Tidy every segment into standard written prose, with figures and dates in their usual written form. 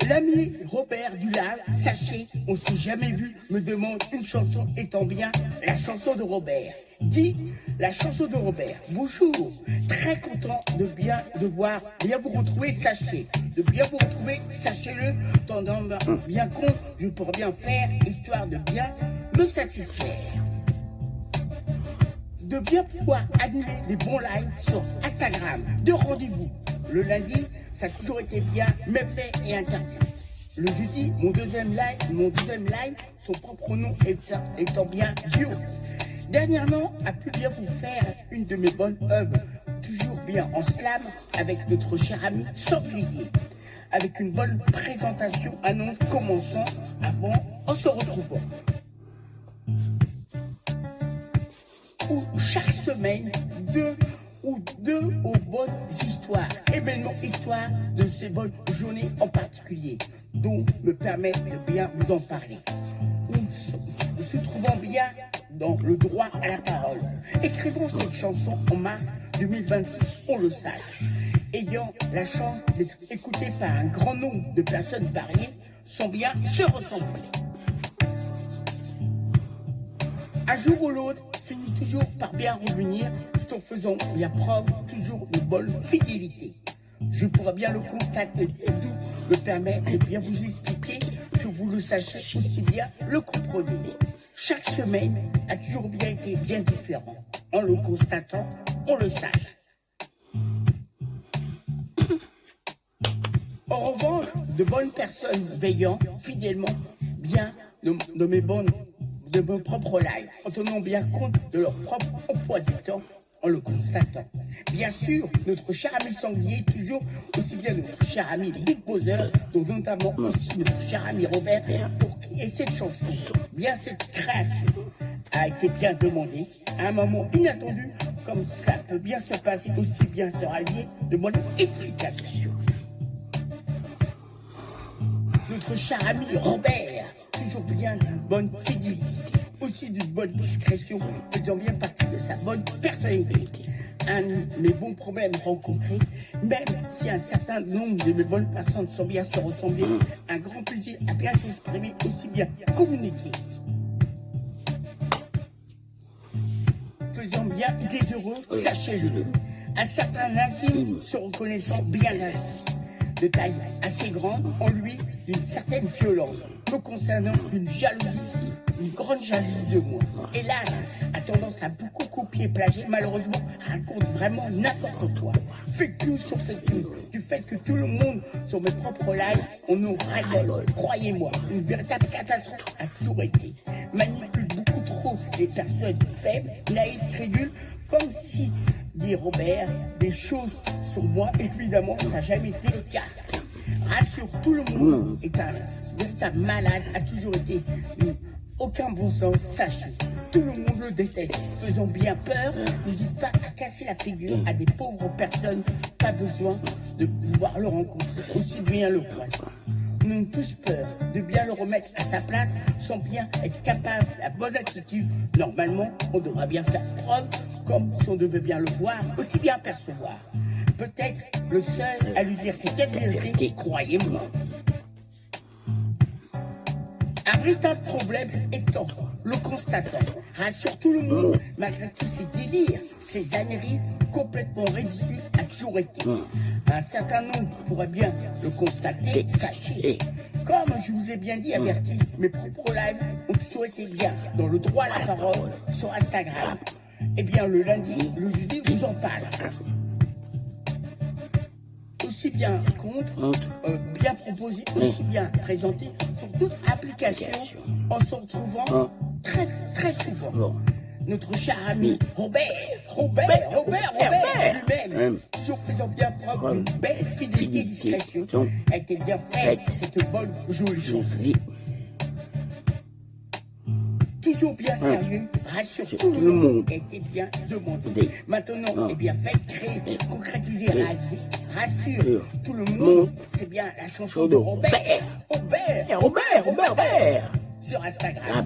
L'ami Robert Dulac, sachez, on s'est jamais vu, me demande une chanson étant bien la chanson de Robert. Dit la chanson de Robert. Bonjour, très content de bien vous retrouver, sachez. De bien vous retrouver, sachez-le, tendant bien con, je pourrais bien faire, histoire de bien me satisfaire. De bien pouvoir animer des bons lives sur Instagram, de rendez-vous. Le lundi, ça a toujours été bien, méfaits et interviews. Le jeudi, mon deuxième live, son propre nom étant bien Dio. Dernièrement, a pu bien vous faire une de mes bonnes œuvres, toujours bien en slam, avec notre cher ami Sanglier. Avec une bonne présentation, annonce commençant avant, en se retrouvant. Où chaque semaine, deux aux bonnes histoires, événements, histoires de ces bonnes journées en particulier, dont me permet de bien vous en parler. Nous se trouvons bien dans le droit à la parole. Écrivons cette chanson en mars 2026, on le sache. Ayant la chance d'être écouté par un grand nombre de personnes variées, sans bien se ressembler. Un jour ou l'autre, finit toujours par bien revenir, tout en faisant bien preuve toujours de bonne fidélité. Je pourrais bien le constater, et tout me permet de bien vous expliquer, que vous le sachiez aussi bien, le comprenez. Chaque semaine a toujours bien été bien différent. En le constatant, on le sache. En revanche, de bonnes personnes veillant fidèlement bien de mes propres lives, en tenant bien compte de leur propre emploi du temps, en le constatant. Bien sûr, notre cher ami Sanglier, toujours aussi bien notre cher ami Big Bowser, dont notamment aussi notre cher ami Robert, pour qui est cette chanson, bien cette création, a été bien demandée, à un moment inattendu, comme ça peut bien se passer, aussi bien se rallier de mon explication. Notre cher ami Robert, toujours bien d'une bonne fidélité, aussi d'une bonne discrétion, faisant bien partie de sa bonne personnalité. Un de mes bons problèmes rencontrés, même si un certain nombre de mes bonnes personnes sont bien se ressembler, un grand plaisir à bien s'exprimer, aussi bien communiquer. Faisant bien des heureux, sachez-le. Un certain Nazim se reconnaissant bien ainsi. De taille assez grande, en lui, d'une certaine violence, me concernant une jalousie, une grande jalousie de moi. Et là, a tendance à beaucoup copier, plagier, malheureusement, raconte vraiment n'importe quoi. Fake news sur fake news, du fait que tout le monde, sur mes propres lives, on nous rigole, croyez-moi, une véritable catastrophe a toujours été. Manipule beaucoup trop les personnes faibles, naïves, crédules, comme si, dit Robert, des choses sur moi, évidemment, ça n'a jamais été le cas. rassure tout le monde, est un véritable malade, a toujours été. Aucun bon sens, sachez. Tout le monde le déteste, faisant bien peur. N'hésite pas à casser la figure à des pauvres personnes. Pas besoin de pouvoir le rencontrer, aussi bien le poisson. Nous avons tous peur de bien le remettre à sa place sans bien être capable de la bonne attitude. Normalement, on devra bien faire preuve, comme si on devait bien le voir, aussi bien percevoir. Peut-être le seul à lui dire ses quatre vérités, croyez-moi. Un véritable problème étant, le constatant, rassure tout le monde, malgré tous ces délires, ces âneries complètement ridicules, a toujours été. Un certain nombre pourrait bien le constater, sachez. Comme je vous ai bien dit, averti, mes propres lives ont toujours été bien dans le droit à la parole sur Instagram. Eh bien, le lundi, le jeudi, je vous en parle. Aussi bien contre, bien proposé, aussi bien présenté sur toute application, en se retrouvant très souvent. Notre cher ami Robert lui-même, toujours faisant bien preuve d'une belle fidélité et discrétion, a été bien faite cette bonne jolie chose. Toujours bien sérieux, rassure tout le monde, a été bien demandé. Maintenant, est bien fait, créé, concrétisé, réalisé, rassure tout le monde. C'est bien la chanson de Robert sur Instagram.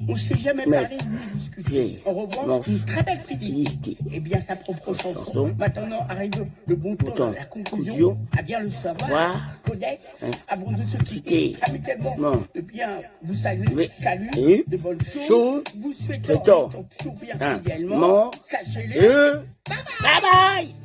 On ne s'est jamais parlé ni discuté. En revanche, une très belle fidélité. Et bien sa propre chanson. Maintenant arrive le bon temps, la conclusion, à bien le savoir, connaître, avant de se quitter. Amicalement, de bien vous saluer, salut, de bonnes choses, vous souhaitant toujours bien fidèlement, sachez-le. Bye bye!